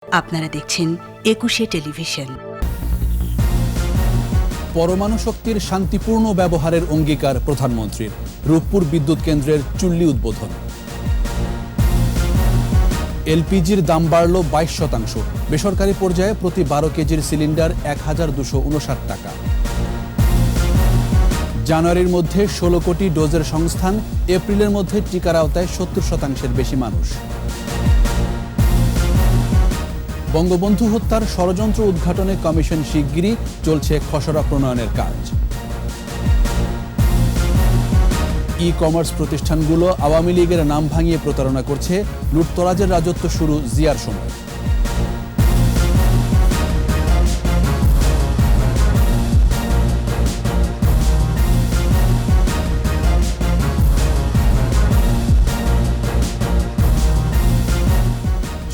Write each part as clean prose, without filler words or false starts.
আপনারা দেখছেন একুশে টেলিভিশন। পরমাণু শক্তির শান্তিপূর্ণ ব্যবহারের অঙ্গীকার প্রধানমন্ত্রীর। রূপপুর বিদ্যুৎ কেন্দ্রের চুল্লি উদ্বোধন। এলপিজির দাম বাড়ল 22%। বেসরকারি পর্যায়ে প্রতি 12 কেজির সিলিন্ডার 1259 টাকা। জানুয়ারির মধ্যে 16 কোটি ডোজের সংস্থান। এপ্রিলের মধ্যে টিকার আওতায় 70% বেশি মানুষ। বঙ্গবন্ধু হত্যার ষড়যন্ত্র উদ্ঘাটনে কমিশন শিগগিরই, চলছে খসড়া প্রণয়নের কাজ। ই কমার্স প্রতিষ্ঠানগুলো আওয়ামী লীগের নাম ভাঙিয়ে প্রতারণা করছে। লুটতরাজের রাজত্ব শুরু জিয়ার সময়।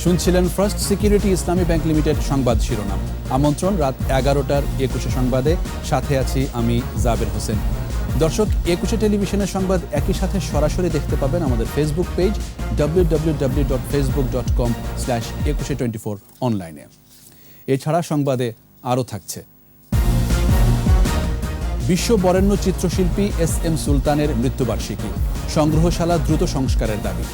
শুনছিলেন ফার্স্ট সিকিউরিটি ইসলামী ব্যাংক লিমিটেড সংবাদ শিরোনাম। আমন্ত্রণ রাত 11টার একুশে সংবাদে। সাথে আছি আমি জাবের হোসেন। দর্শক, একুশে টেলিভিশনের সংবাদ একই সাথে সরাসরি দেখতে পাবেন আমাদের ফেসবুক পেজ www.facebook.com/ekushe24 অনলাইনে। এছাড়া সংবাদে আরও থাকছে: বিশ্ব বরেণ্য চিত্রশিল্পী SM সুলতানের মৃত্যুবার্ষিকী, সংগ্রহশালা দ্রুত সংস্কারের দাবি।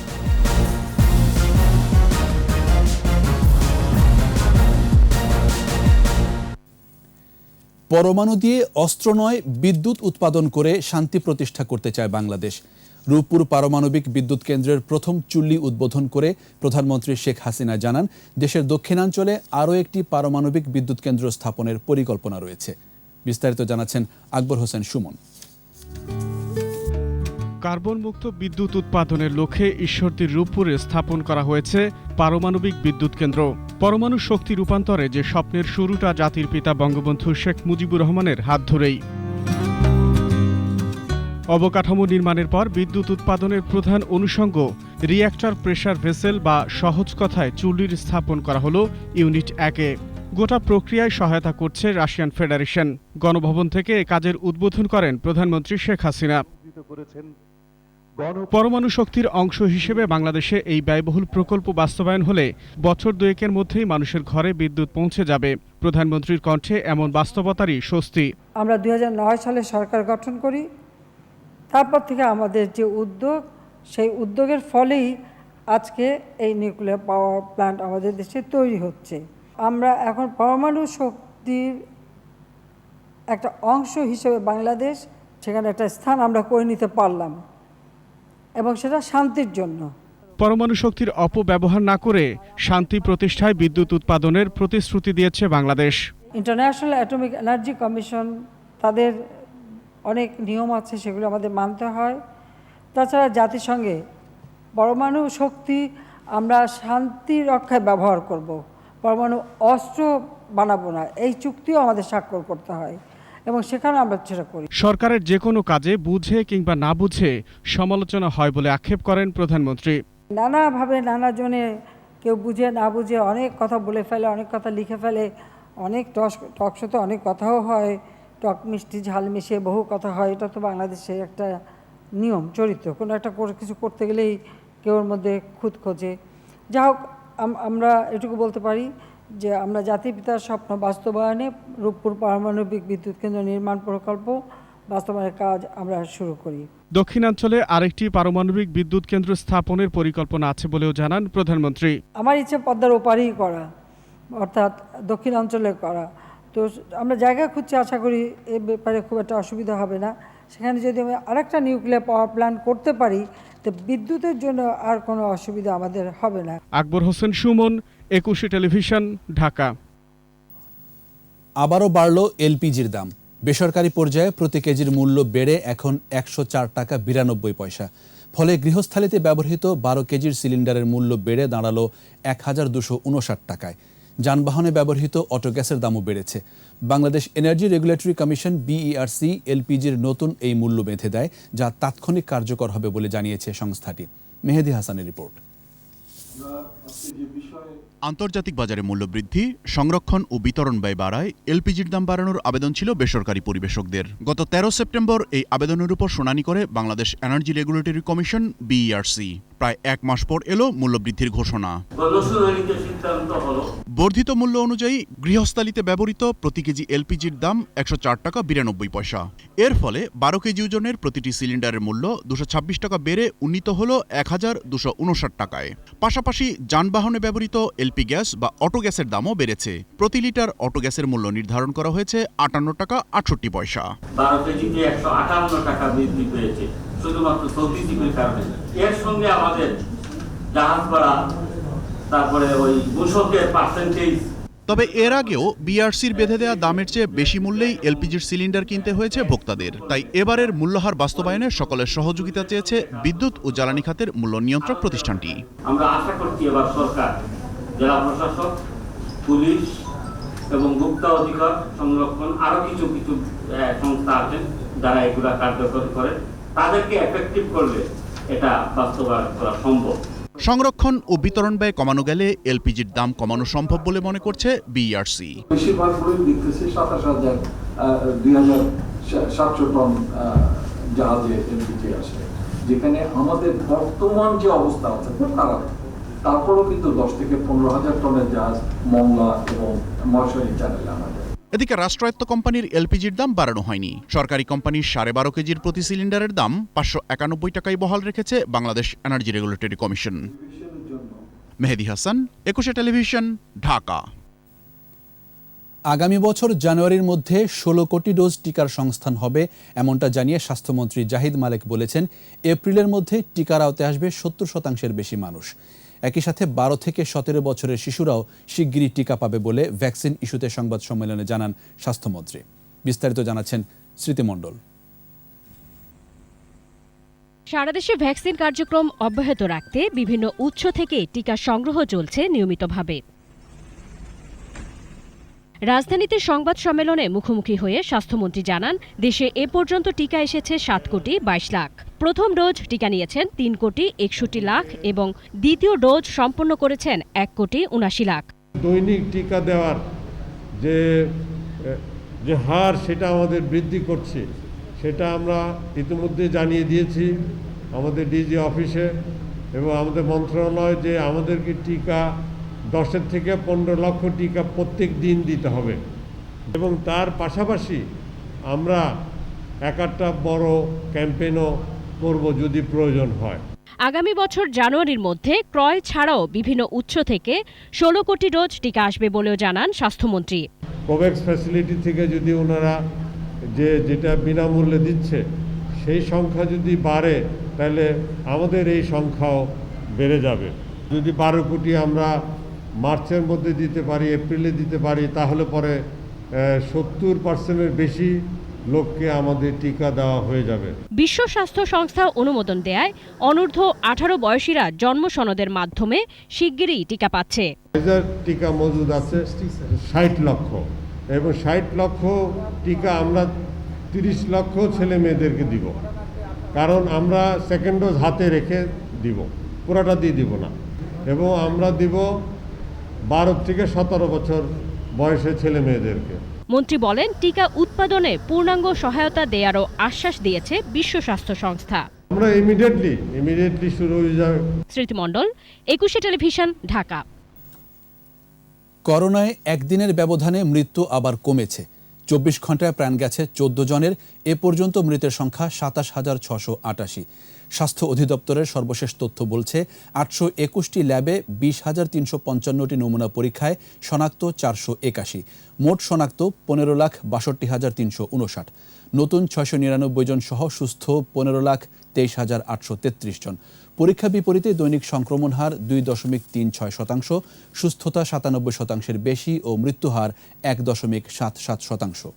পরমাণু দিয়ে অস্ত্র নয়, বিদ্যুৎ উৎপাদন করে শান্তি প্রতিষ্ঠা করতে চায় বাংলাদেশ। রূপপুর পারমাণবিক বিদ্যুৎ কেন্দ্রের প্রথম চুল্লি উদ্বোধন করে প্রধানমন্ত্রী শেখ হাসিনা জানান, দেশের দক্ষিণাঞ্চলে আরও একটি পারমাণবিক বিদ্যুৎ কেন্দ্র স্থাপনের পরিকল্পনা রয়েছে। বিস্তারিত জানাচ্ছেন আকবর হোসেন সুমন। কার্বন মুক্ত বিদ্যুৎ উৎপাদনের লক্ষ্যে ঈশ্বরদীর রূপপুরে স্থাপন করা হয়েছে পারমাণবিক বিদ্যুৎ কেন্দ্র। পরমাণু শক্তি রূপান্তরে যে স্বপ্নের শুরুটা জাতির পিতা বঙ্গবন্ধু শেখ মুজিবুর রহমানের হাত ধরেই। অবকাঠামো নির্মাণের পর বিদ্যুৎ উৎপাদনের প্রধান অনুষঙ্গ রিঅ্যাক্টর প্রেসার ভেসেল বা সহজ কথায় চুল্লির স্থাপন করা হলো ইউনিট 1-এ। গোটা প্রক্রিয়ায় সহায়তা করছে রাশিয়ান ফেডারেশন। গণভবন থেকে এ কাজের উদ্বোধন করেন প্রধানমন্ত্রী শেখ হাসিনা। পরমাণু শক্তির অংশ হিসেবে বাংলাদেশে এই ব্যয়বহুল প্রকল্প বাস্তবায়ন হলে বছর দুয়েকের মধ্যেই মানুষের ঘরে বিদ্যুৎ পৌঁছে যাবে। প্রধানমন্ত্রীর কণ্ঠে এমন বাস্তবতারই স্বস্তি। আমরা 2009 সালে সরকার গঠন করি। তারপর থেকে আমাদের যে উদ্যোগ, সেই উদ্যোগের ফলেই আজকে এই নিউক্লিয়ার পাওয়ার প্ল্যান্ট আমাদের দেশে তৈরি হচ্ছে। আমরা এখন পরমাণু শক্তির একটা অংশ হিসেবে বাংলাদেশ সেখানে একটা স্থান আমরা করে নিতে পারলাম, এবং সেটা শান্তির জন্য। পরমাণু শক্তির অপব্যবহার না করে শান্তি প্রতিষ্ঠায় বিদ্যুৎ উৎপাদনের প্রতিশ্রুতি দিয়েছে Bangladesh. International atomic energy commission, তাদের অনেক নিয়ম আছে, সেগুলো আমাদের মানতে হয়। তাছাড়া জাতিসংঘে পরমাণু শক্তি আমরা শান্তি রক্ষায় ব্যবহার করব, পরমাণু অস্ত্র বানাবো না, এই চুক্তিও আমাদের স্বাক্ষর করতে হয়, এবং সেখানে আমরা সেটা করি। সরকারের যে কোনো কাজে বুঝে কিংবা না বুঝে সমালোচনা হয় বলে আক্ষেপ করেন প্রধানমন্ত্রী। নানাভাবে নানাজনে কেউ বুঝে না বুঝে অনেক কথা বলে ফেলে, অনেক কথা লিখে ফেলে, অনেক টকশোতে অনেক কথাও হয়, টক মিষ্টি ঝাল মিশিয়ে বহু কথা হয়। এটা তো বাংলাদেশের একটা নিয়ম চরিত্র। কোনো একটা কিছু করতে গেলেই কেউর মধ্যে খুঁত খোঁজে। যা হোক, আমরা এটুকু বলতে পারি যে আমরা জাতির পিতার স্বপ্ন বাস্তবায়নে রূপপুর পারমাণবিক বিদ্যুৎ কেন্দ্র নির্মাণ প্রকল্প বাস্তবায়নের কাজ আমরা শুরু করি। দক্ষিণাঞ্চলে আরেকটি পারমাণবিক বিদ্যুৎ কেন্দ্র স্থাপনের পরিকল্পনা আছে বলেও জানান প্রধানমন্ত্রী। আমার ইচ্ছে পদ্মার ওপারেই করা, অর্থাৎ দক্ষিণাঞ্চলে করা। তো আমরা জায়গা খুঁজছি, আশা করি এ ব্যাপারে খুব একটা অসুবিধা হবে না। সেখানে যদি আমি আরেকটা নিউক্লিয়ার পাওয়ার প্ল্যান্ট করতে পারি, তো বিদ্যুতের জন্য আর কোনো অসুবিধা আমাদের হবে না। আকবর হোসেন সুমন, একুশে টেলিভিশন, ঢাকা। আবারও বাড়ল এলপিজির দাম। বেসরকারি পর্যায়ে প্রতি কেজির মূল্য বেড়ে এখন 104 টাকা 92 পয়সা। ফলে গৃহস্থালিতে ব্যবহৃত 12 কেজির সিলিন্ডারের মূল্য বেড়ে দাঁড়ালো 1259 টাকায়। যানবাহনে ব্যবহৃত অটোগ্যাসের দামও বেড়েছে। Bangladesh energy regulatory commission BERC এলপিজির নতুন এই মূল্য বেঁধে দেয়, যা তাৎক্ষণিক কার্যকর হবে বলে জানিয়েছে সংস্থাটি। মেহেদি হাসানের রিপোর্ট। আন্তর্জাতিক বাজারে মূল্য বৃদ্ধি, সংরক্ষণ ও বিতরণ ব্যয় বাড়ায় এলপিজির দাম বাড়ানোর আবেদন ছিল বেসরকারি পরিবেশকদের। গত 13 সেপ্টেম্বর এই আবেদনের উপর শুনানি করে Bangladesh energy regulatory commission BERC। প্রায় 1 মাস পর এলো মূল্যবৃদ্ধির ঘোষণা। বর্ধিত মূল্য অনুযায়ী গৃহস্থালিতে ব্যবহৃত প্রতি কেজি এলপিজির দাম 104 টাকা 92 পয়সা। এর ফলে 12 কেজি ওজনের প্রতিটি সিলিন্ডারের মূল্য 226 টাকা বেড়ে উন্নীত হল 1259 টাকায়। পাশাপাশি যানবাহনে ব্যবহৃত এলপি গ্যাস বা অটো গ্যাসের দামও বেড়েছে। প্রতি লিটার অটো গ্যাসের মূল্য নির্ধারণ করা হয়েছে 58 টাকা 68 পয়সা। 12 কেজিতে 158 টাকা বৃদ্ধি পেয়েছে শুধুমাত্র সৌদি জিপির কারণে। এর সঙ্গে আমাদের জাহাজ ভাড়া, তারপরে ওই মূসকের পার্সেন্টেজ। তবে এর আগেও বিআরসির বেঁধে দেয়া দামের চেয়ে বেশি মূল্যেই এলপিজির সিলিন্ডার কিনতে হয়েছে ভোক্তাদের। তাই এবারের মূল্যহার বাস্তবায়নে সকলের সহযোগিতা চেয়েছে বিদ্যুৎ ও জ্বালানি খাতের মূল্য নিয়ন্ত্রক প্রতিষ্ঠানটি। আমরা আশা করছি এবার সরকার, জেলা প্রশাসক, পুলিশ এবং ভোক্তা অধিকার সংরক্ষণ আরো কিছু সংস্থা আছেন যারা এগুলা কার্যকর করে, তাদেরকে এফেক্টিভ করলে এটা বাস্তবায়ন করা সম্ভব। সংরক্ষণ ও বিতরণ ব্যয় কমানো গেলে এলপিজির দাম কমানো সম্ভব বলে মনে করছে বিআরসি। বেশিরভাগগুলোই দেখতেছি 27,700 টন জাহাজে এলপিজি আসে, যেখানে আমাদের বর্তমান যে অবস্থা আছে খুব খারাপ। তারপরেও কিন্তু 10 থেকে 15,000 টনের জাহাজ মংলা এবং মহেশখালী চ্যানেলে আমাদের। এদিকে রাষ্ট্রায়ত্ত কোম্পানির এলপিজির দাম বাড়ানো হয়নি। সরকারি কোম্পানির 12.5 কেজির প্রতি সিলিন্ডারের দাম 591 টাকায় বহাল রেখেছে বাংলাদেশ এনার্জি রেগুলেটরি কমিশন। মেহেদী হাসান, একুশে টেলিভিশন, ঢাকা। আগামী বছর জানুয়ারির মধ্যে 16 কোটি ডোজ টিকার সংস্থান হবে, এমনটা জানিয়ে স্বাস্থ্যমন্ত্রী জাহিদ মালেক বলেছেন, এপ্রিলের মধ্যে টিকার আওতায় আসবে 70% বেশি মানুষ। একই সাথে 12 থেকে 17 বছরের শিশুরাও শিগগিরই টিকা পাবে বলে ভ্যাকসিন ইস্যুতে সংবাদ সম্মেলনে জানান স্বাস্থ্যমন্ত্রী। বিস্তারিত জানাচ্ছেন স্মৃতি মণ্ডল। সারা দেশে ভ্যাকসিন কার্যক্রম অব্যাহত রাখতে বিভিন্ন উৎস থেকে টিকা সংগ্রহ চলছে নিয়মিতভাবে। রাজধানীতে সংবাদ সম্মেলনে মুখোমুখি হয়ে স্বাস্থ্যমন্ত্রী জানান, দেশে এ পর্যন্ত টিকা এসেছে 7 কোটি 22 লাখ। প্রথম ডোজ টিকা নিয়েছেন 3 কোটি 61 লাখ এবং দ্বিতীয় ডোজ সম্পন্ন করেছেন 1 কোটি 79 লাখ। দৈনিক টিকা দেওয়ার যে হার সেটা আমাদের বৃদ্ধি করছে, সেটা আমরা ইতিমধ্যে জানিয়ে দিয়েছি আমাদের ডিজি অফিসে এবং আমাদের মন্ত্রণালয় যে আমাদেরকে টিকা 10 থেকে 15 লক্ষ টিকা প্রত্যেক দিন দিতে হবে এবং তার পাশাপাশি আমরা একটা বড় ক্যাম্পেইনও করব যদি প্রয়োজন হয়। আগামী বছর জানুয়ারির মধ্যে ক্রয় ছাড়াও বিভিন্ন উৎস থেকে 16 কোটি ডোজ টিকা আসবে বলেও জানান স্বাস্থ্যমন্ত্রী। কোভ্যাক্স ফ্যাসিলিটি থেকে যদি ওনারা যেটা বিনামূল্যে দিচ্ছে সেই সংখ্যা যদি বাড়ে তাহলে আমাদের এই সংখ্যাও বেড়ে যাবে। যদি 12 কোটি আমরা মার্চের মধ্যে দিতে পারি, এপ্রিলে দিতে পারি, তাহলে পরে 70%-এর বেশি লোককে আমাদের টিকা দেওয়া হয়ে যাবে। বিশ্ব স্বাস্থ্য সংস্থা অনুমোদন দেয় অনূর্ধ্ব 18 বয়সীরা জন্ম সনদের মাধ্যমে শিগগিরই টিকা পাচ্ছে। টিকা মজুদ আছে 60 লক্ষ এবং 60 লক্ষ টিকা আমরা 30 লক্ষ ছেলে মেয়েদেরকে দিব, কারণ আমরা সেকেন্ড ডোজ হাতে রেখে দিব, পুরাটা দিয়ে দিব না। এবং আমরা দিব 12 থেকে 17 বছর বয়সের ছেলে মেয়েদেরকে। মন্ত্রী বলেন, টিকা উৎপাদনে পূর্ণাঙ্গ সহায়তা দেয়ারও আশ্বাস দিয়েছে বিশ্ব স্বাস্থ্য সংস্থা। আমরা ইমিডিয়েটলি শুরু হয়ে যাবে। স্মৃতি মণ্ডল, একুশে টেলিভিশন, ঢাকা। করোনায় একদিনের ব্যবধানে মৃত্যু আবার কমেছে। 24 ঘন্টায় প্রাণ গেছে 14 জনের। এ পর্যন্ত মৃতের সংখ্যা 27,688। স্বাস্থ্য অধিদপ্তরের সর্বশেষ তথ্য বলছে 821টি ল্যাবে 20,355টি নমুনা পরীক্ষায় শনাক্ত 481। মোট শনাক্ত 15,62,359। নতুন 699 জন সহ সুস্থ 15,23,833 জন। পরীক্ষা বিপরীতে দৈনিক সংক্রমণ হার 2.36%, সুস্থতা 97%-এর বেশি ও মৃত্যুহার 1.77%।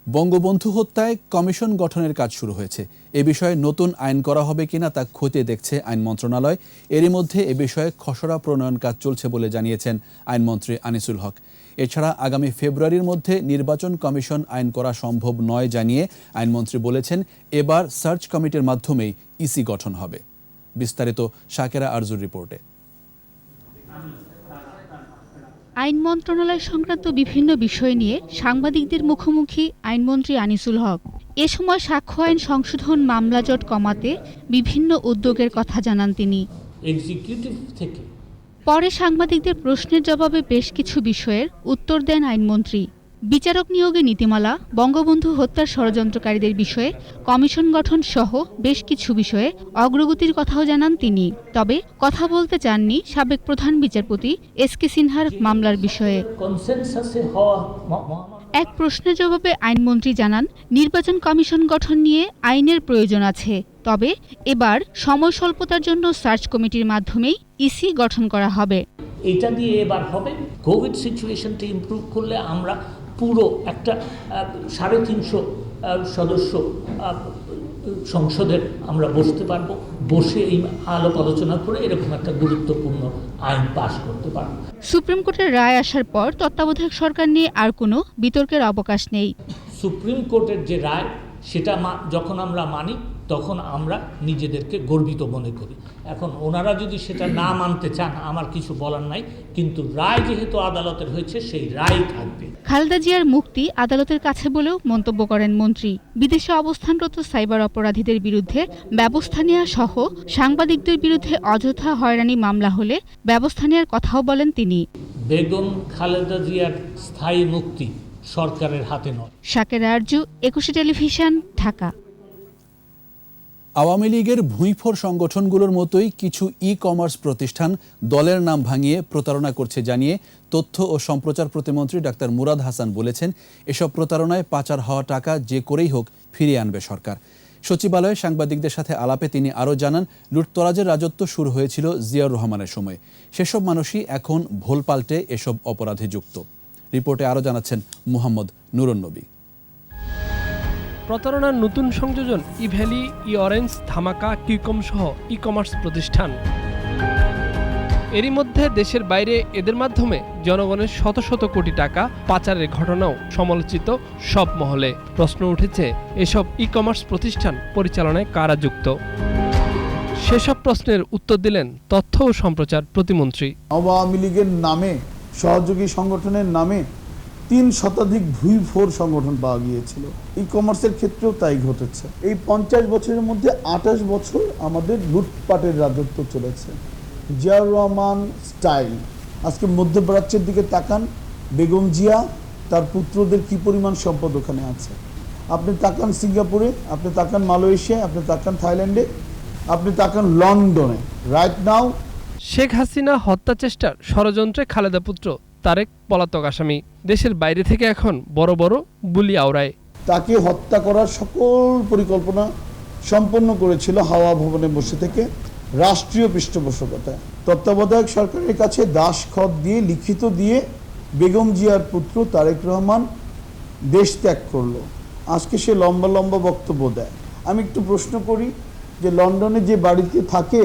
বঙ্গবন্ধু হত্যায় কমিশন গঠনের কাজ শুরু হয়েছে। এ বিষয়ে নতুন আইন করা হবে কিনা তা খতিয়ে দেখছে আইন মন্ত্রণালয়। এরই মধ্যে এ বিষয়ে খসড়া প্রণয়ন কাজ চলছে বলে জানিয়েছেন আইনমন্ত্রী আনিসুল হক। এছাড়া আগামী ফেব্রুয়ারির মধ্যে নির্বাচন কমিশন আইন করা সম্ভব নয় জানিয়ে আইনমন্ত্রী বলেছেন, এবার সার্চ কমিটির মাধ্যমেই ইসি গঠন হবে। বিস্তারিত শাকেরা আরজুর রিপোর্টে। আইন মন্ত্রণালয় সংক্রান্ত বিভিন্ন বিষয় নিয়ে সাংবাদিকদের মুখোমুখি আইনমন্ত্রী আনিসুল হক। এ সময় সাক্ষ্য আইন সংশোধন মামলা জট কমাতে বিভিন্ন উদ্যোগের কথা জানান তিনি। এক্সিকিউটিভ থেকে পরে সাংবাদিকদের প্রশ্নের জবাবে বেশ কিছু বিষয়ের উত্তর দেন আইনমন্ত্রী। বিচারক নিয়োগে নীতিমালা, বঙ্গবন্ধু হত্যার ষড়যন্ত্রকারীদের বিষয়ে কমিশন গঠন সহ বেশ কিছু বিষয়ে অগ্রগতির কথাও জানান তিনি। তবে কথা বলতে চাননি সাবেক প্রধান বিচারপতি এস.কে সিনহার মামলার বিষয়ে। কনসেনসাসে হওয়া এক প্রশ্নের জবাবে আইনমন্ত্রী জানান, নির্বাচন কমিশন গঠন নিয়ে আইনের প্রয়োজন আছে, তবে এবার সময় স্বল্পতার জন্য সার্চ কমিটির মাধ্যমেই ইসি গঠন করা হবে। এটা দিয়ে এবার হবে কোভিড সিচুয়েশনটা ইমপ্রুভ করলে আমরা পুরো একটা 350 সদস্য সংসদের আমরা বসতে পারবো, বসে এই আলাপ আলোচনা করে এরকম একটা গুরুত্বপূর্ণ আইন পাশ করতে পারবো। সুপ্রিম কোর্টের রায় আসার পর তত্ত্বাবধায়ক সরকার নিয়ে আর কোনো বিতর্কের অবকাশ নেই। সুপ্রিম কোর্টের যে রায় সেটা যখন আমরা মানি তখন আমরা নিজেদেরকে গর্বিত মনে করি। এখন ওনারা যদি সেটা না মানতে চান আমার কিছু বলার নাই, কিন্তু রায় যেহেতু আদালতের হয়েছে সেই রায় থাকবে। খালেদা জিয়ার মুক্তি আদালতের কাছে বলেও মন্তব্য করেন মন্ত্রী। বিদেশে অবস্থানরত সাইবার অপরাধীদের বিরুদ্ধে ব্যবস্থা নেওয়া সহ সাংবাদিকদের বিরুদ্ধে অযথা হয়রানি মামলা হলে ব্যবস্থা নেওয়ার কথাও বলেন তিনি। বেগম খালেদা জিয়ার স্থায়ী মুক্তি সরকারের হাতে নয়। শাকের আরজু, একুশে টেলিভিশন, ঢাকা। আওয়ামী লীগের ভুঁইফোর সংগঠনগুলোর মতোই কিছু ই-কমার্স প্রতিষ্ঠান দলের নাম ভাঙিয়ে প্রতারণা করছে জানিয়ে তথ্য ও সম্প্রচার প্রতিমন্ত্রী ডাক্তার মুরাদ হাসান বলেছেন, এসব প্রতারণায় পাচার হওয়া টাকা যে করেই হোক ফিরিয়ে আনবে সরকার। সচিবালয়ে সাংবাদিকদের সাথে আলাপে তিনি আরও জানান, লুটতরাজের রাজত্ব শুরু হয়েছিল জিয়াউর রহমানের সময়। সেসব মানুষই এখন ভোল পাল্টে এসব অপরাধে যুক্ত। রিপোর্টে আরও জানাচ্ছেন মুহাম্মদ নুরুন্নবী। প্রতারণার নতুন সংযোজন ই-ভ্যালি, ই-অরেঞ্জ, ধামাকা, কিউকম সহ ই-কমার্স প্রতিষ্ঠান। এরই মধ্যে দেশের বাইরে এদের মাধ্যমে জনগণের শত শত কোটি টাকা পাচারের ঘটনাও সমালোচিত সব মহলে। প্রশ্ন উঠেছে, এসব ই-কমার্স প্রতিষ্ঠান পরিচালনায় কারা যুক্ত? সেসব প্রশ্নের উত্তর দিলেন তথ্য ও সম্প্রচার প্রতিমন্ত্রী। আওয়ামী লীগের নামে, সহযোগী সংগঠনের নামে 3 শতাধিক ভুঁইফোর সংগঠন পাওয়া গিয়েছিল। ই কমার্সের ক্ষেত্রেও তাই ঘটেছে। এই 50 বছরের মধ্যে 28 বছর আমাদের লুটপাটের রাজত্ব চলেছে। জিয়াউর রহমান স্টাইল। আজকে মধ্যপ্রাচ্যের দিকে তাকান, বেগম জিয়া তার পুত্রদের কি পরিমাণ সম্পদ ওখানে আছে। আপনি তাকান সিঙ্গাপুরে, আপনি তাকান মালয়েশিয়া, আপনি তাকান থাইল্যান্ডে, আপনি তাকান লন্ডনে। রাইট নাও শেখ হাসিনা হত্যা চেষ্টার ষড়যন্ত্রে খালেদা পুত্র তারেক পলাতক আসামি। দেশের বাইরে থেকে এখন বড় বড় বুলি আওড়ায়। তাকে হত্যা করার সকল পরিকল্পনা সম্পন্ন করেছিল হাওয়া ভবনে বসে থেকে রাষ্ট্রীয় পৃষ্ঠপোষকতায়। তত্ত্বাবধায়ক সরকারের কাছে দাসখত দিয়ে, লিখিত দিয়ে বেগম জিয়ার পুত্র তারেক রহমান দেশ ত্যাগ করলো। আজকে সে লম্বা লম্বা বক্তব্য দেয়। আমি একটু প্রশ্ন করি যে লন্ডনে যে বাড়িতে থাকে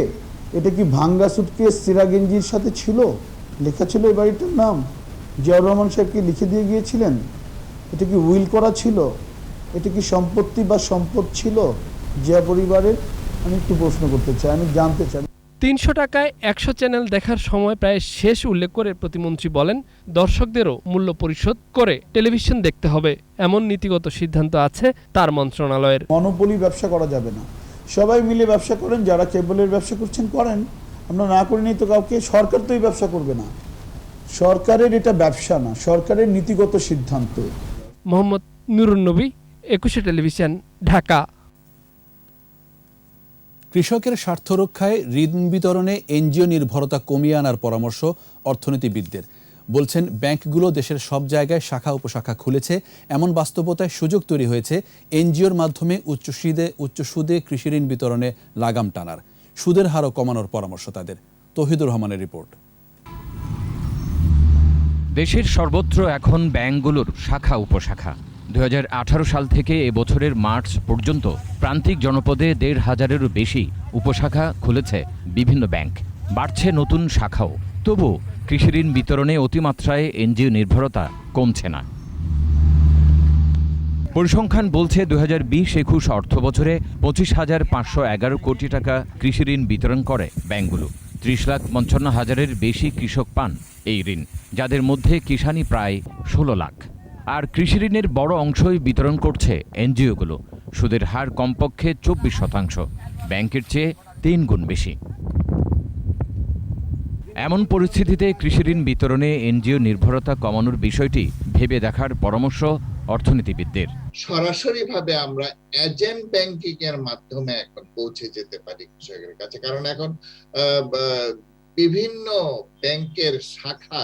এটা কি ভাঙ্গা সুটকেস সিরাগেঞ্জির সাথে ছিল? লেখা ছিল এই বাড়িটার নাম? জিয়াউর রহমান সাহেবকে লিখে দিয়ে গিয়েছিলেন? এটা কি উইল করা ছিল? এটা কি সম্পত্তি বা সম্পদ ছিল জিয়া পরিবারের? আমি একটু প্রশ্ন করতে চাই, আমি জানতে চাই। 300 টাকায় 100 চ্যানেল দেখার সময় প্রায় শেষ উল্লেখ করে প্রতিমন্ত্রী বলেন, দর্শকদেরও মূল্য পরিশোধ করে টেলিভিশন দেখতে হবে, এমন নীতিগত সিদ্ধান্ত আছে তার মন্ত্রণালয়ের। মনোপলি ব্যবসা করা যাবে না, সবাই মিলে ব্যবসা করেন। যারা কেবলের ব্যবসা করছেন করেন, আমরা না করিনি তো কাউকে। সরকার তো এই ব্যবসা করবে না, সরকারের এটা ব্যবসা না, সরকারের নীতিগত সিদ্ধান্ত। মোহাম্মদ নুরুন্নবী, একুশে টেলিভিশন, ঢাকা। কৃষকের স্বার্থ রক্ষায় ঋণ বিতরণে এনজিও নির্ভরতা কমিয়ে আনার পরামর্শ অর্থনীতিবিদদের। বলছেন, ব্যাংকগুলো দেশের সব জায়গায় শাখা উপশাখা খুলেছে, এমন বাস্তবতায় সুযোগ তৈরি হয়েছে এনজিওর মাধ্যমে উচ্চ সুদে কৃষি ঋণ বিতরণে লাগাম টানার। সুদের হারও কমানোর পরামর্শ তাদের। তৌহিদুর রহমানের রিপোর্ট। দেশের সর্বত্র এখন ব্যাংকগুলোর শাখা উপশাখা। 2018 সাল থেকে এ বছরের মার্চ পর্যন্ত প্রান্তিক জনপদে 1,500-এরও বেশি উপশাখা খুলেছে বিভিন্ন ব্যাংক। বাড়ছে নতুন শাখাও। তবু কৃষিঋণ বিতরণে অতিমাত্রায় এনজিও নির্ভরতা কমছে না। পরিসংখ্যান বলছে 2020-21 অর্থবছরে 25,511 কোটি টাকা কৃষিঋণ বিতরণ করে ব্যাংকগুলো। 30,55,000-এর বেশি কৃষক পান এই ঋণ, যাদের মধ্যে কিষানি প্রায় 16 লাখ। আর কৃষিঋণের বড় অংশই বিতরণ করছে এনজিওগুলো। সুদের হার কমপক্ষে 24%, ব্যাংকের চেয়ে 3 গুণ বেশি। এমন পরিস্থিতিতে কৃষিঋণ বিতরণে এনজিও নির্ভরতা কমানোর বিষয়টি ভেবে দেখার পরামর্শ অর্থনীতিবিদদের। সরাসরিভাবে আমরা এজেন্ট ব্যাংকিং এর মাধ্যমে এখন পৌঁছে যেতে পারি কৃষকের কাছে, কারণ এখন বিভিন্ন ব্যাংকের শাখা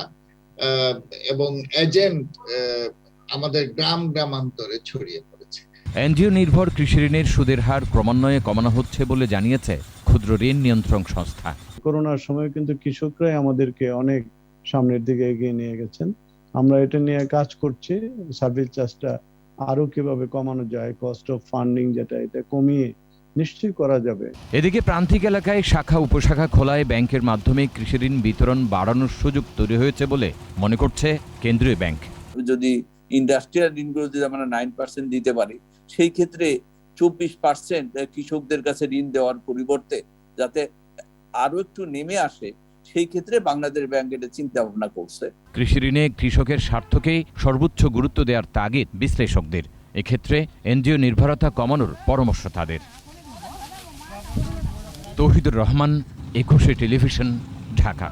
এবং এজেন্ট আমাদের গ্রামান্তরে ছড়িয়ে পড়েছে। এনজিও নির্ভর কৃষিঋণের সুদের হার ক্রমান্বয়ে কমানো হচ্ছে বলে জানিয়েছে ক্ষুদ্র ঋণ নিয়ন্ত্রণ সংস্থা। করোনার সময় কিন্তু কৃষকরাই আমাদেরকে অনেক সামনের দিকে এগিয়ে নিয়ে গেছেন। আমরা এটা নিয়ে কাজ করছি, সার্ভিস চার্জটা আরো কিভাবে কমানো যায়, কস্ট অফ ফান্ডিং যেটা, এটা কমিয়ে নিশ্চয়ই করা যাবে। এদিকে প্রান্তিক এলাকায় শাখা উপশাখা খোলায় ব্যাংকের মাধ্যমে কৃষিঋণ বিতরণ বাড়ানোর সুযোগ তৈরি হয়েছে বলে মনে করছে কেন্দ্রীয় ব্যাংক। যদি ইন্ডাস্ট্রিয়াল ঋণগুলো যদি আমরা 9% দিতে পারি, সেই ক্ষেত্রে 24% কৃষকদের কাছে ঋণ দেওয়ার পরিবর্তে যাতে আরো একটু নেমে আসে, সেই ক্ষেত্রে বাংলাদেশ ব্যাংক এটা চিন্তা ভাবনা করছে। কৃষিঋণে কৃষকের স্বার্থকেই সর্বোচ্চ গুরুত্ব দেওয়ার তাগিদ বিশ্লেষকদের। এক্ষেত্রে এনজিও নির্ভরতা কমানোর পরামর্শ তাদের। তৌহিদুর রহমান, 21 টেলিভিশন, ঢাকা।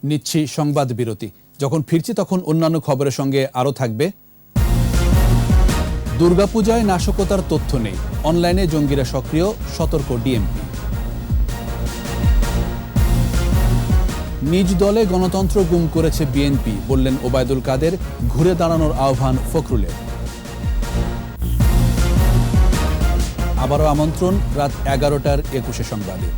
নিচ্ছি সংবাদ বিরতি। যখন ফিরছি তখন অন্যান্য খবরের সঙ্গে আরও থাকবে। দুর্গাপূজায় নাশকতার তথ্য নেই, অনলাইনে জঙ্গিরা সক্রিয়, সতর্ক ডিএমপি। নিজ দলে গণতন্ত্র গুম করেছে বিএনপি, বললেন ওবায়দুল কাদের, ঘুরে দাঁড়ানোর আহ্বান ফখরুলের। আবারও আমন্ত্রণ রাত 11টার 21 সংবাদে।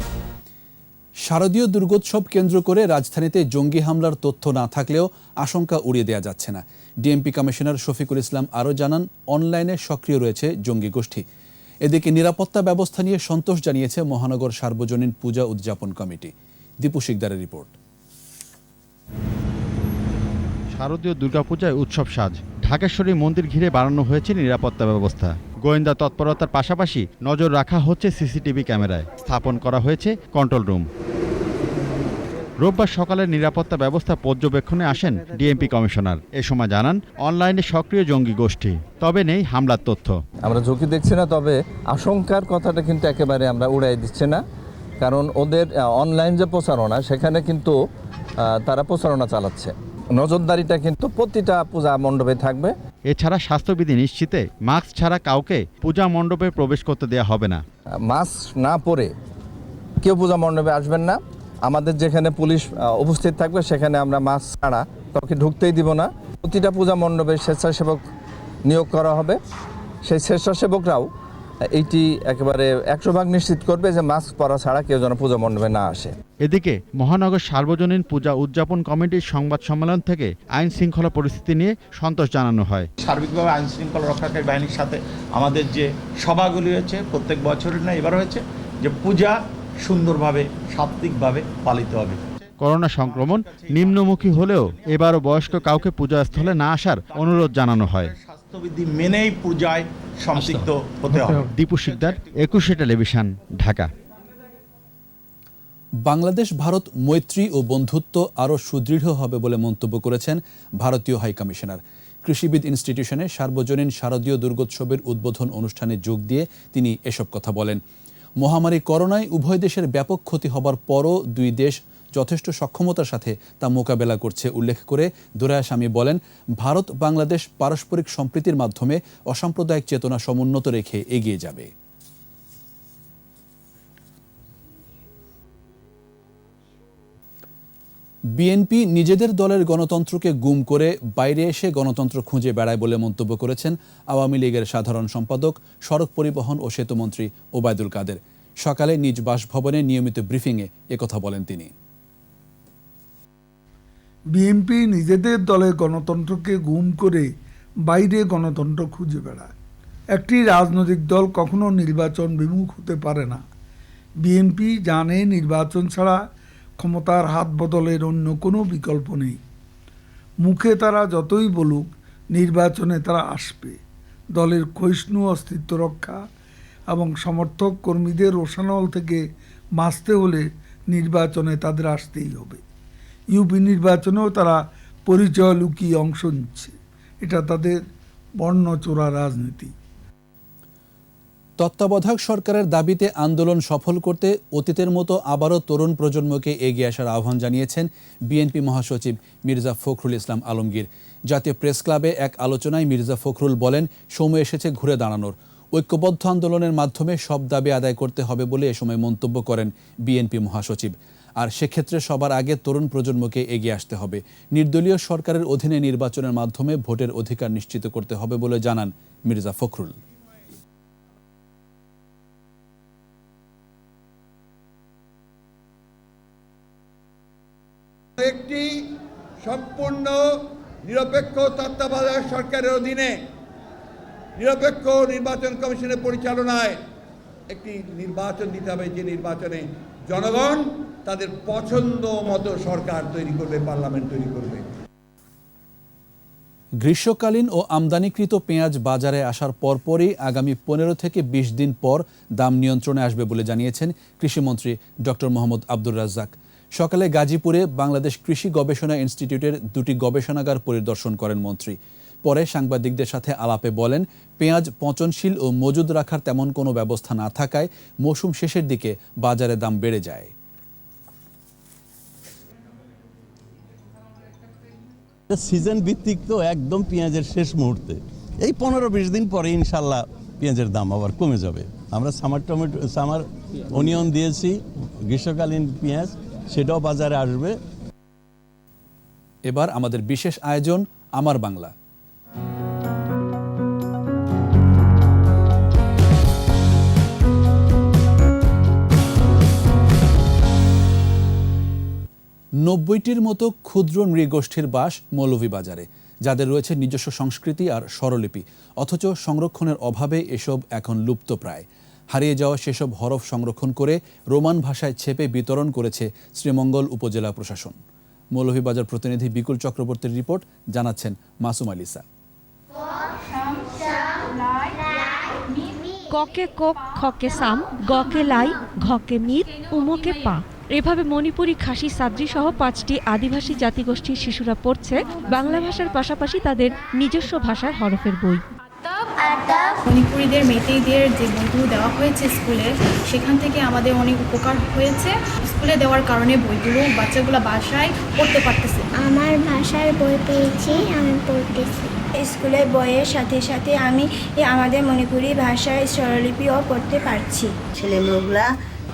শারদীয় দুর্গোৎসব কেন্দ্র করে রাজধানীতে জঙ্গি হামলার তথ্য না থাকলেও আশঙ্কা উড়িয়ে দেওয়া যাচ্ছে না। ডিএমপি কমিশনার শফিকুল ইসলাম আরও জানান, অনলাইনে সক্রিয় রয়েছে জঙ্গি গোষ্ঠী। এদিকে নিরাপত্তা ব্যবস্থা নিয়ে সন্তোষ জানিয়েছে মহানগর সার্বজনীন পূজা উদযাপন কমিটি। দীপু শিকদারের রিপোর্ট। শারদীয় দুর্গাপূজায় উৎসব সাজ। ঢাকেশ্বরী মন্দির ঘিরে বাড়ানো হয়েছে নিরাপত্তা ব্যবস্থা। গোয়েন্দা তৎপরতার পাশাপাশি নজর রাখা হচ্ছে সিসিটিভি ক্যামেরায়, স্থাপন করা হয়েছে কন্ট্রোল রুম। রোববার সকালে নিরাপত্তা ব্যবস্থা পর্যবেক্ষণে আসেন ডিএমপি কমিশনার। এ সময় জানান, অনলাইনে সক্রিয় জঙ্গি গোষ্ঠী, তবে নেই হামলার তথ্য। আমরা ঝুঁকি দেখছি না, তবে আশঙ্কার কথাটা কিন্তু একেবারে আমরা উড়াই দিচ্ছি না, কারণ ওদের অনলাইন যে প্রচারণা, সেখানে কিন্তু তারা প্রচারণা চালাচ্ছে। নজরদারিটা কিন্তু প্রতিটা পূজা মণ্ডপে থাকবে। এছাড়া স্বাস্থ্যবিধি নিশ্চিতে মাস্ক ছাড়া কাউকে পূজা মণ্ডপে প্রবেশ করতে দেওয়া হবে না। মাস্ক না পরে কেউ পূজা মণ্ডপে আসবেন না। আমাদের যেখানে পুলিশ উপস্থিত থাকবে, সেখানে আমরা মাস্ক ছাড়া কাউকে ঢুকতেই দিব না। প্রতিটা পূজা মণ্ডপে স্বেচ্ছাসেবক নিয়োগ করা হবে। সেই স্বেচ্ছাসেবকরাও এইটি একেবারে 100% নিশ্চিত করবে যে মাস্ক পরা ছাড়া কেউ যেন পূজা মণ্ডপে না আসে। এদিকে মহানগর সার্বজনীন পূজা উদযাপন কমিটির সংবাদ সম্মেলন থেকে আইন শৃঙ্খলা পরিস্থিতি নিয়ে সন্তোষ জানানো হয়। সার্বিকভাবে আইন শৃঙ্খলা রক্ষাকারী বাহিনীর সাথে আমাদের যে সভাগুলি হয়েছে, প্রত্যেক বছরের না এবার হয়েছে, যে পূজা সুন্দরভাবে সাত্ত্বিকভাবে পালিত হবে। করোনা সংক্রমণ নিম্নমুখী হলেও এবারও বয়স্ক কাউকে পূজাস্থলে না আসার অনুরোধ জানানো হয়। স্বাস্থ্যবিধি মেনেই পূজায় সম্পৃক্ত হতে হবে। দীপু শিকদার, 21 টেলিভিশন, ঢাকা। বাংলাদেশ ভারত মৈত্রী ও বন্ধুত্ব আরও সুদৃঢ় হবে বলে মন্তব্য করেছেন ভারতীয় হাইকমিশনার। কৃষিবিদ ইনস্টিটিউশনে সার্বজনীন শারদীয় দুর্গোৎসবের উদ্বোধন অনুষ্ঠানে যোগ দিয়ে তিনি এসব কথা বলেন। মহামারী করোনায় উভয় দেশের ব্যাপক ক্ষতি হবার পরও দুই দেশ যথেষ্ট সক্ষমতার সাথে তা মোকাবেলা করছে উল্লেখ করে দোরায়াস্বামী বলেন, ভারত বাংলাদেশ পারস্পরিক সম্প্রীতির মাধ্যমে অসাম্প্রদায়িক চেতনা সমুন্নত রেখে এগিয়ে যাবে। বিএনপি নিজেদের দলের গণতন্ত্রকে গুম করে বাইরে এসে গণতন্ত্র খুঁজে বেড়ায় বলে মন্তব্য করেছেন আওয়ামী লীগের সাধারণ সম্পাদক, সড়ক পরিবহন ও সেতুমন্ত্রী ওবায়দুল কাদের। সকালে নিজ বাসভবনে নিয়মিত ব্রিফিংয়ে একথা বলেন তিনি। বিএনপি নিজেদের দলের গণতন্ত্রকে গুম করে বাইরে গণতন্ত্র খুঁজে বেড়ায়। একটি রাজনৈতিক দল কখনো নির্বাচন বিমুখ হতে পারে না। বিএনপি জানে নির্বাচন ছাড়া ক্ষমতার হাত বদলের অন্য কোনো বিকল্প নেই। মুখে তারা যতই বলুক, নির্বাচনে তারা আসবে। দলের ক্ষয়িষ্ণু অস্তিত্ব রক্ষা এবং সমর্থক কর্মীদের রোষানল থেকে বাঁচতে হলে নির্বাচনে তাদের আসতেই হবে। ইউপি নির্বাচনেও তারা পরিচয় লুকিয়ে অংশ নিচ্ছে। এটা তাদের বর্ণচোরা রাজনীতি। তত্ত্বাবধায়ক সরকারের দাবিতে আন্দোলন সফল করতে অতীতের মতো আবারও তরুণ প্রজন্মকে এগিয়ে আসার আহ্বান জানিয়েছেন বিএনপি মহাসচিব মির্জা ফখরুল ইসলাম আলমগীর। জাতীয় প্রেস ক্লাবে এক আলোচনায় মির্জা ফখরুল বলেন, সময় এসেছে ঘুরে দাঁড়ানোর। ঐক্যবদ্ধ আন্দোলনের মাধ্যমে সব দাবি আদায় করতে হবে বলে এ সময় মন্তব্য করেন বিএনপি মহাসচিব। আর সেক্ষেত্রে সবার আগে তরুণ প্রজন্মকে এগিয়ে আসতে হবে। নির্দলীয় সরকারের অধীনে নির্বাচনের মাধ্যমে ভোটের অধিকার নিশ্চিত করতে হবে বলে জানান মির্জা ফখরুল। একটি সম্পূর্ণ নিরপেক্ষ তত্ত্বাবধায়ক সরকারের অধীনে নিরপেক্ষ নির্বাচন কমিশনের পরিচালনায় একটি নির্বাচন দিতে হবে, যে নির্বাচনে জনগণ তাদের পছন্দ মতো সরকার তৈরি করবে, পার্লামেন্ট তৈরি করবে। গ্রীষ্মকালীন ও আমদানিকৃত পেঁয়াজ বাজারে আসার পরপরই আগামী 15 থেকে 20 দিন পর দাম নিয়ন্ত্রণে আসবে বলে জানিয়েছেন কৃষিমন্ত্রী ডক্টর মোহাম্মদ আব্দুর রাজ্জাক। সকালে গাজীপুরে বাংলাদেশ কৃষি গবেষণা ইনস্টিটিউটের 2টি গবেষণাগার পরিদর্শন করেন মন্ত্রী। পরে সাংবাদিকদের সাথে আলাপে বলেন, পেঁয়াজ পচনশীল ও মজুদ রাখার তেমন কোনো ব্যবস্থা না থাকায় মৌসুম শেষের দিকে বাজারে দাম বেড়ে যায়। সিজন ভিত্তিক তো একদম পেঁয়াজের শেষ মুহূর্তে, এই 15-20 দিন পরে ইনশাল্লাহ পেঁয়াজের দাম আবার কমে যাবে। আমরা সামার অনিয়ন দিয়েছি, গ্রীষ্মকালীন পেঁয়াজ সেটাও বাজারে আসবে। এবার আমাদের বিশেষ আয়োজন আমার বাংলা। নব্বইটির মতো ক্ষুদ্র নৃগোষ্ঠীর বাস মৌলভীবাজারে, যাদের রয়েছে নিজস্ব সংস্কৃতি আর স্বরলিপি, অথচ সংরক্ষণের অভাবে এসব এখন লুপ্তপ্রায়। হারিয়ে যাওয়া সেসব হরফ সংরক্ষণ করে রোমান ভাষায় ছেপে বিতরণ করেছে শ্রীমঙ্গল উপজেলা প্রশাসন। মৌলভীবাজার প্রতিনিধি বিকুল চক্রবর্তীর রিপোর্ট, জানাচ্ছেন মাসুম আলিসা। ককে কোক, খকে সাম, গকে লাই, ঘকে মিত, উমকে পা, এভাবে মণিপুরি, খাসি, সাদ্রি সহ 5টি আদিবাসী জাতিগোষ্ঠীর শিশুরা পড়ছে বাংলা ভাষার পাশাপাশি তাদের নিজস্ব ভাষার হরফের বই। মণিপুরীদের, মেতেইদের যে বইগুলো দেওয়া হয়েছে স্কুলে, সেখান থেকে আমাদের অনেক উপকার হয়েছে। স্কুলে দেওয়ার কারণে বইগুলো বাচ্চাগুলো বাসায় পড়তে পারতেছে। আমার ভাষার বই পেয়েছি, আমি পড়তেছি। স্কুলের বইয়ের সাথে সাথে আমি আমাদের মণিপুরি ভাষার স্বরলিপিও পড়তে পারছি। ছেলেমেয়েগুলা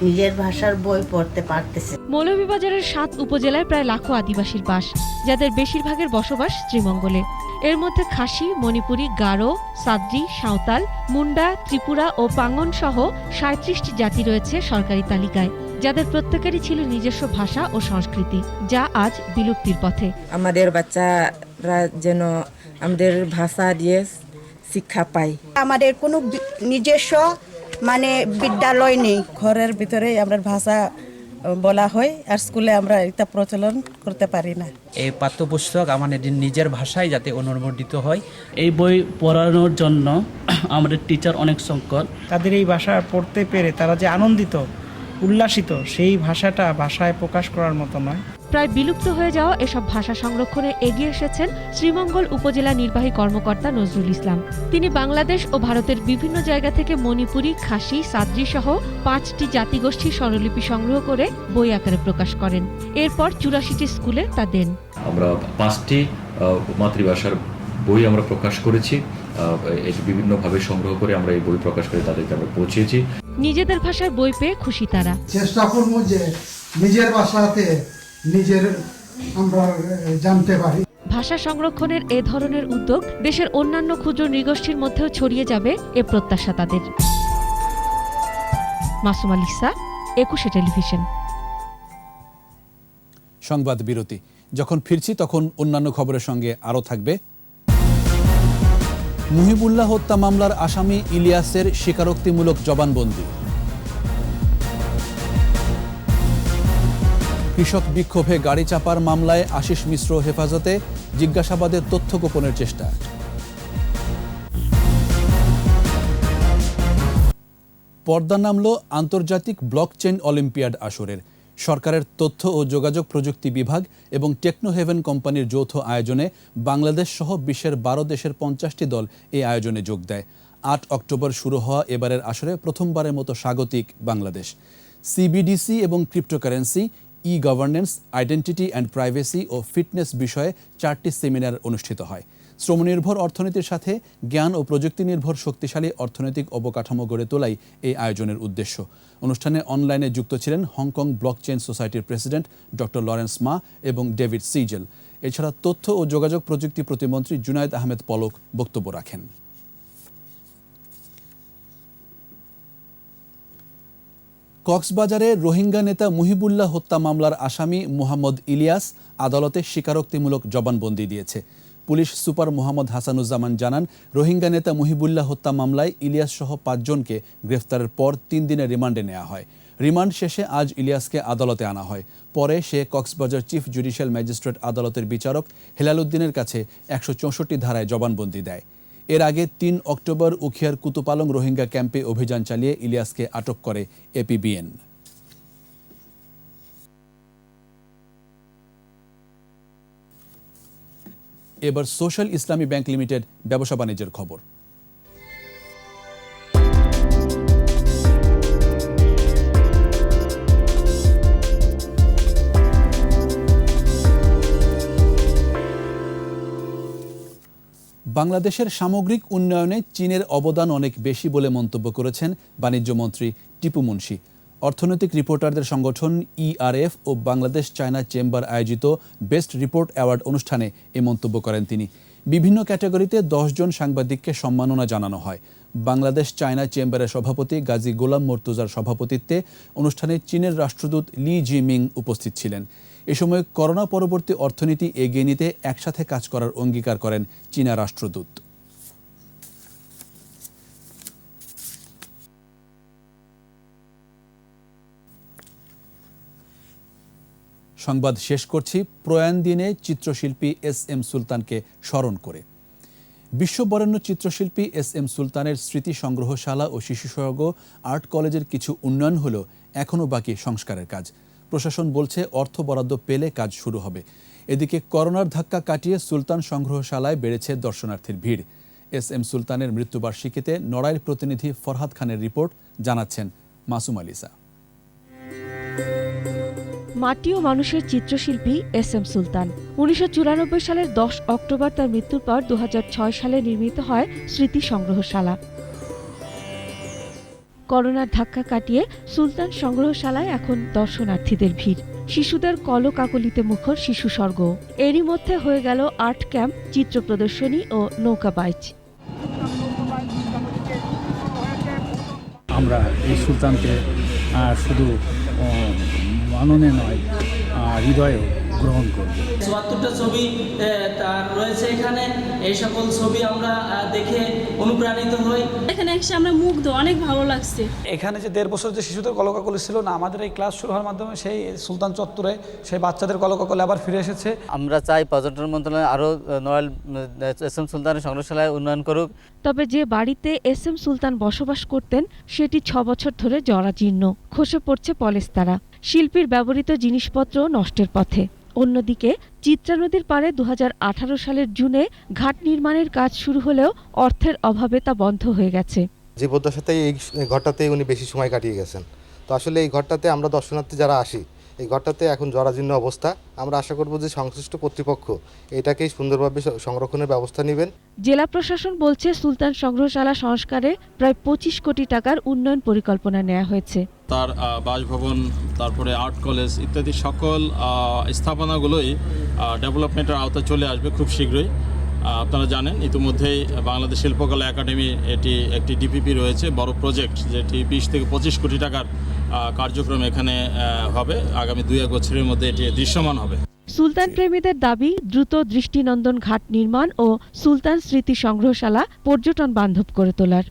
নিজের ভাষার বই পড়তে পারতেছে। মৌলভীবাজারের 7 উপজেলায় প্রায় লাখো আদিবাসীর বাস, যাদের বেশিরভাগের বসবাস শ্রীমঙ্গলে। এর মধ্যে খাসি, মণিপুরি, গারো, সাদ্রি, সাঁওতাল, মুন্ডা, ত্রিপুরা ও পাঙ্গন সহ 37টি জাতি রয়েছে সরকারি তালিকায়, যাদের প্রত্যেকেরই ছিল নিজস্ব ভাষা ও সংস্কৃতি, যা আজ বিলুপ্তির পথে। আমাদের বাচ্চারা যেন আমাদের ভাষা দিয়ে শিক্ষা পায়। আমাদের কোনো নিজস্ব বিদ্যালয় নেই, ঘরের ভিতরে আমরা ভাষা বলা হয়, আর স্কুলে আমরা এটা প্রচলন করতে পারি না। এই পাঠ্যপুস্তক আমাদের নিজের ভাষায় যাতে অনুমোদিত হয়, এই বই পড়ানোর জন্য আমাদের টিচার অনেক সংকট। তাদের এই ভাষা পড়তে পেরে তারা যে আনন্দিত, উল্লাসিত, সেই ভাষাটা ভাষায় প্রকাশ করার মতো নয়। প্রায় বিলুপ্ত হয়ে যাওয়া এসব ভাষা সংরক্ষণে এগিয়ে এসেছেন শ্রীমঙ্গল উপজেলা নির্বাহী কর্মকর্তা নজরুল ইসলাম। তিনি বাংলাদেশ ও ভারতের বিভিন্ন জায়গা থেকে মণিপুরি, খাসি, সাদ্রি সহ 5টি জাতিগোষ্ঠীর স্বরলিপি সংগ্রহ করে বই আকারে প্রকাশ করেন। এরপর 84টি স্কুলে তা দেন। আমরা 5টি মাতৃভাষার বই আমরা প্রকাশ করেছি, বিভিন্নভাবে সংগ্রহ করে আমরা এই বই প্রকাশ করে তাদেরকে আমরা পৌঁছেছি। নিজেদের ভাষায় বই পেয়ে খুশি তারা। চেষ্টা করব যে নিজের ভাষাতে নিজের আমরা জানতে পারি। ভাষা সংরক্ষণের এ ধরনের উদ্যোগ দেশের অন্যান্য ক্ষুদ্র নৃগোষ্ঠীর মধ্যেও ছড়িয়ে যাবে এ প্রত্যাশা তাদের। মাসুম আলিসা, 21 টেলিভিশন। সংবাদ বিরতি। যখন ফিরছি তখন অন্যান্য খবরের সঙ্গে আরও থাকবে। মুহিবুল্লাহ হত্যা মামলার আসামি ইলিয়াসের স্বীকারোক্তিমূলক জবানবন্দি। কৃষক বিক্ষোভে গাড়ি চাপার মামলায় আশিস মিশ্র হেফাজতে, জিজ্ঞাসাবাদের তথ্য গোপনের চেষ্টা। পর্দা নামল আন্তর্জাতিক ব্লকচেইন অলিম্পিয়াড আসরের। সরকারের তথ্য ও যোগাযোগ প্রযুক্তি বিভাগ এবং টেকনো হেভেন কোম্পানির যৌথ আয়োজনে বাংলাদেশ সহ বিশ্বের 12 দেশের 50টি দল এই আয়োজনে যোগ দেয়। 8 অক্টোবর শুরু হওয়া এবারের আসরে প্রথমবারের মতো স্বাগতিক বাংলাদেশ। সিবিডিসি এবং cryptocurrency, e governance, identity and privacy ও ফিটনেস বিষয়ে 4টি সেমিনার অনুষ্ঠিত হয়। শ্রমনির্ভর অর্থনীতির সাথে জ্ঞান ও প্রযুক্তি নির্ভর শক্তিশালী অর্থনৈতিক অবকাঠামো গড়ে তোলাই এই আয়োজনের উদ্দেশ্য। অনুষ্ঠানে অনলাইনে যুক্ত ছিলেন হংকং ব্লকচেইন সোসাইটির প্রেসিডেন্ট ডক্টর লরেন্স মা এবং ডেভিড সিজেল। এছাড়া তথ্য ও যোগাযোগ প্রযুক্তি প্রতিমন্ত্রী জুনায়েদ আহমেদ পলক বক্তব্য রাখেন। কক্সবাজারে রোহিঙ্গা নেতা মুহিবুল্লাহ হত্যা মামলার আসামি মোহাম্মদ ইলিয়াস আদালতে স্বীকারোক্তিমূলক জবানবন্দি দিয়েছে। পুলিশ সুপার মোহাম্মদ হাসানুজ্জামান জানান, রোহিঙ্গা নেতা মুহিবুল্লাহ হত্যা মামলায় ইলিয়াস সহ 5 জনকে গ্রেফতারের পর 3 দিনের রিমান্ডে নেওয়া হয়। রিমান্ড শেষে আজ ইলিয়াসকে আদালতে আনা হয়। পরে সে কক্সবাজার চিফ জুডিশিয়াল ম্যাজিস্ট্রেট আদালতের বিচারক হেলাল উদ্দিনের কাছে 164 ধারায় জবানবন্দি দেয়। এর আগে 3 অক্টোবর উখিয়ার কুতুপালং রোহিঙ্গা ক্যাম্পে অভিযান চালিয়ে ইলিয়াসকে আটক করে এপিবিএন। এবার সোশ্যাল ইসলামী ব্যাংক লিমিটেড ব্যবসা বাণিজ্যের খবর। বাংলাদেশের সামগ্রিক উন্নয়নে চীনের অবদান অনেক বেশি বলে মন্তব্য করেছেন বাণিজ্যমন্ত্রী টিপু মুনশি। অর্থনৈতিক রিপোর্টারদের সংগঠন ইআরএফ ও বাংলাদেশ চায়না চেম্বার আয়োজিত বেস্ট রিপোর্ট অ্যাওয়ার্ড অনুষ্ঠানে এই মন্তব্য করেন তিনি। বিভিন্ন ক্যাটাগরিতে 10 জন সাংবাদিককে সম্মাননা জানানো হয়। বাংলাদেশ চায়না চেম্বারের সভাপতি গাজী গোলাম মর্তুজার সভাপতিত্বে অনুষ্ঠানে চীনের রাষ্ট্রদূত লি জিমিং উপস্থিত ছিলেন। এ সময় করোনা পরবর্তী অর্থনীতি এগিয়ে নিতে একসাথে কাজ করার অঙ্গীকার করেন চীনা রাষ্ট্রদূত। সংবাদ শেষ করছি প্রয়াণ দিনে চিত্রশিল্পী এস.এম. সুলতানকে স্মরণ করে। বিশ্ববরেণ্য চিত্রশিল্পী এস.এম. সুলতানের স্মৃতি সংগ্রহশালা ও শিশুসর্গ আর্ট কলেজের কিছু উন্নয়ন হলেও এখনও বাকি সংস্কারের কাজ। প্রশাসন বলছে অর্থ বরাদ্দ পেলে কাজ শুরু হবে। এদিকে করোনার ধাক্কা কাটিয়ে সুলতান সংগ্রহশালায় বেড়েছে দর্শনার্থীর ভিড়। এস.এম. সুলতানের মৃত্যুবার্ষিকীতে নড়াইল প্রতিনিধি ফরহাদ খানের রিপোর্ট, জানাচ্ছেন মাসুম আলিসা। মাটি ও মানুষের চিত্রশিল্পী এস.এম. সুলতান 1994 সালের 10 অক্টোবর তার মৃত্যুর পর 2006 সালে নির্মিত হয় স্মৃতি সংগ্রহশালা। করোনার ধাক্কা কাটিয়ে সুলতান সংগ্রহশালায় এখন দর্শনার্থীদের ভিড়। শিশুদের কলকাকলিতে মুখর শিশু স্বর্গ। এরই মধ্যে হয়ে গেল আর্ট ক্যাম্প, চিত্র প্রদর্শনী ও নৌকা বাইচ। আমরা এই সুলতানকে শুধু মাননে নয়, হৃদয়ে গ্রহণ করব। ৭৪টা ছবি তার রয়েছে এখানে। এই সকল ছবি আমরা দেখে অনুপ্রাণিত হই। এখানে এসে আমরা মুগ্ধ, অনেক ভালো লাগছে। এখানে যে 1.5 বছর যে শিশুদের কলকাকলি ছিল না, আমাদের এই ক্লাস শুরু হওয়ার মাধ্যমে সেই সুলতান চত্বরে সেই বাচ্চাদের কলকাকলি আবার ফিরে এসেছে। আমরা চাই পর্যটন মন্ত্রণালয় আরও নড়াইল এস.এম. সুলতানের সংগ্রহশালায় উন্নয়ন করুক। তবে যে বাড়িতে এস.এম. সুলতান বসবাস করতেন সেটি 6 বছর ধরে জরাজীর্ণ, খসে পড়ছে পলেস্তারা। শিল্পীর ব্যবহৃত জিনিসপত্র নষ্টের পথে। অন্যদিকে চিত্রা নদীর পাড়ে 2018 সালের জুনে ঘাট নির্মাণের কাজ শুরু হলেও অর্থের অভাবে তা বন্ধ হয়ে গেছে। জীবদ্দশাতেই এই ঘরটাতে উনি বেশি সময় কাটিয়ে গেছেন। তো আসলে এই ঘরটাতে আমরা দর্শনার্থী যারা আসি, এই ঘরটাতে এখন জরাজীর্ণ অবস্থা। আমরা আশা করব যে সংশ্লিষ্ট কর্তৃপক্ষ এটাকেই সুন্দরভাবে সংরক্ষণের ব্যবস্থা নেবেন। জেলা প্রশাসন বলছে সুলতান সংগ্রহশালা সংস্কারে প্রায় 25 কোটি টাকার উন্নয়ন পরিকল্পনা নেওয়া হয়েছে। তার বাসভবন, তারপরে আর্ট কলেজ ইত্যাদি সকল স্থাপনাগুলোই ডেভেলপমেন্টের আওতায় চলে আসবে খুব শীঘ্রই। আপনারা জানেন ইতিমধ্যেই বাংলাদেশ শিল্পকলা একাডেমি এটি একটি ডিপিপি রয়েছে, বড় প্রজেক্ট, যেটি 20 থেকে 25 কোটি টাকার কার্যক্রম এখানে হবে। আগামী 2-1 বছরের মধ্যে এটি দৃশ্যমান হবে। সুলতান প্রেমীদের দাবি দ্রুত দৃষ্টিনন্দন ঘাট নির্মাণ ও সুলতান স্মৃতি সংগ্রহশালা পর্যটন বান্ধব করে তোলার।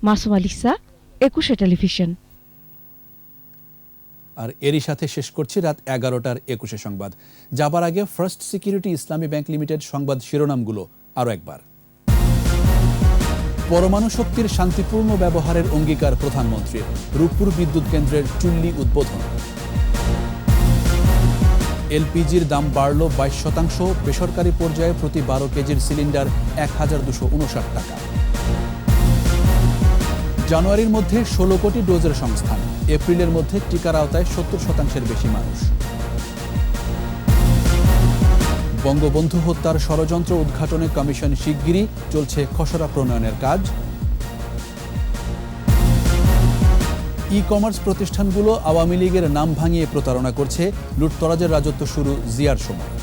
মাসুম আলিসা, 21 টেলিভিশন। আর এরই সাথে শেষ করছি রাত 11টার 21 সংবাদ। যাবার আগে ফার্স্ট সিকিউরিটি ইসলামী ব্যাংক লিমিটেড সংবাদ শিরোনামগুলো আরও একবার। পরমাণু শক্তির শান্তিপূর্ণ ব্যবহারের অঙ্গীকার প্রধানমন্ত্রীর। রূপপুর বিদ্যুৎ কেন্দ্রের চুল্লি উদ্বোধন। এলপিজির দাম বাড়ল 22%, বেসরকারি পর্যায়ে প্রতি 12 কেজির সিলিন্ডার 1259 টাকা। জানুয়ারির মধ্যে 16 কোটি ডোজের সংস্থান, এপ্রিলের মধ্যে টিকার আওতায় 70% বেশি মানুষ। বঙ্গবন্ধু হত্যার ষড়যন্ত্র উদ্ঘাটনে কমিশন শিগগিরই, চলছে খসড়া প্রণয়নের কাজ। ই-কমার্স প্রতিষ্ঠানগুলো আওয়ামী লীগের নাম ভাঙিয়ে প্রতারণা করছে, লুটতরাজের রাজত্ব শুরু জিয়ার সময়।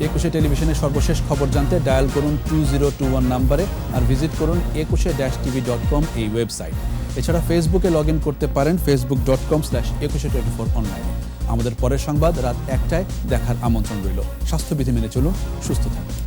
একুশে টেলিভিশনের সর্বশেষ খবর জানতে ডায়াল করুন 2021 নম্বরে আর ভিজিট করুন ekushe-tv.com এই ওয়েবসাইট। এছাড়া ফেসবুকে লগ ইন করতে পারেন facebook.com/ekushe24 অনলাইনে। আমাদের পরের সংবাদ রাত 1টায় দেখার আমন্ত্রণ রইল। স্বাস্থ্যবিধি মেনে চলুন, সুস্থ থাকুন।